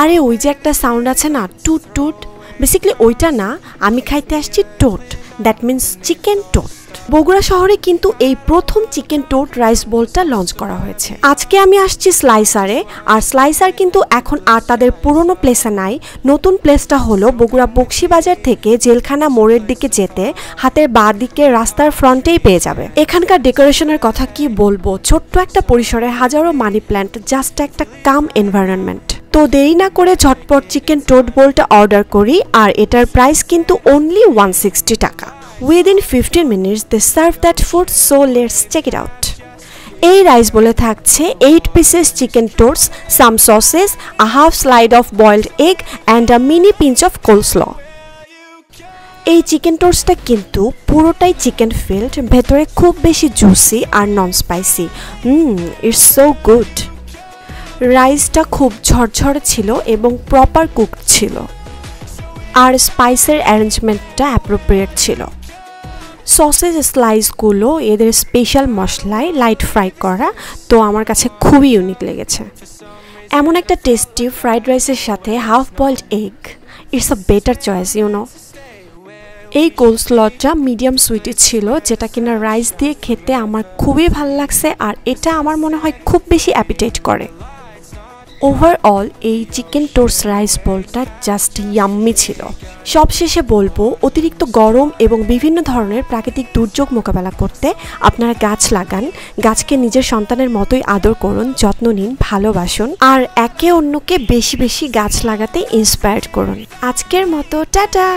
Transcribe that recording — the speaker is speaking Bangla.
আরে ওই যে একটা সাউন্ড আছে না, টুট টুট, বেসিক্যালি ওইটা না, আমি খাইতে আসছি টোট, দ্যাট মিন্স চিকেন টোট। বগুড়া শহরে কিন্তু এই প্রথম চিকেন টোট রাইস বোলটা লঞ্চ করা হয়েছে। আজকে আমি আসছি স্লাইসারে, আর স্লাইসার কিন্তু এখন আর তাদের পুরনো প্লেসে নাই। নতুন প্লেসটা হলো বগুড়া বকশীবাজার থেকে জেলখানা মোড়ের দিকে যেতে হাতের বাঁ দিকে রাস্তার ফ্রন্টেই পেয়ে যাবে। এখানকার ডেকোরেশনের কথা কি বলবো, ছোট্ট একটা পরিসরে হাজারো মানি প্ল্যান্ট, জাস্ট একটা কাম এনভায়রনমেন্ট। তো দেরি না করে ঝটপট চিকেন টোট বোলটা অর্ডার করি, আর এটার প্রাইস কিন্তু অনলি 160 টাকা। Within 15 minutes they serve that food, so let's check it out. এই রাইস বলে থাকছে 8 pieces chicken toast, some sauces, a half slide of boiled egg and a mini pinch of coleslaw. এই চিকেন টোস্টটা কিন্তু পুরোটাই চিকেন ফিল্ড, ভেতরে খুব বেশি জুসি আর non spicy. It's so good. রাইসটা খুব ঝরঝরে ছিল এবং প্রপার কুকড ছিল, আর স্পাইসের অ্যারেঞ্জমেন্টটা অ্যাপ্রোপ্রিয়েট ছিল। সসেজ স্লাইসগুলো এদের স্পেশাল মশলায় লাইট ফ্রাই করা, তো আমার কাছে খুবই ইউনিক লেগেছে। এমন একটা টেস্টি ফ্রাইড রাইসের সাথে half boiled egg, it's a better choice you know. এই কোলস্লটা মিডিয়াম সুইটে ছিল, যেটা কিনা রাইস দিয়ে খেতে আমার খুবই ভালো লাগছে, আর এটা আমার মনে হয় খুব বেশি অ্যাপিটাইট করে। ওভারঅল এই চিকেন টোস্ট রাইস বোলটা জাস্ট ইয়াম্মি ছিল। সবশেষে বলবো, অতিরিক্ত গরম এবং বিভিন্ন ধরনের প্রাকৃতিক দুর্যোগ মোকাবেলা করতে আপনারা গাছ লাগান, গাছকে নিজের সন্তানের মতোই আদর করুন, যত্ন নিন, ভালোবাসুন, আর একে অন্যকে বেশি বেশি গাছ লাগাতে ইন্সপায়ার করুন। আজকের মতো টাটা।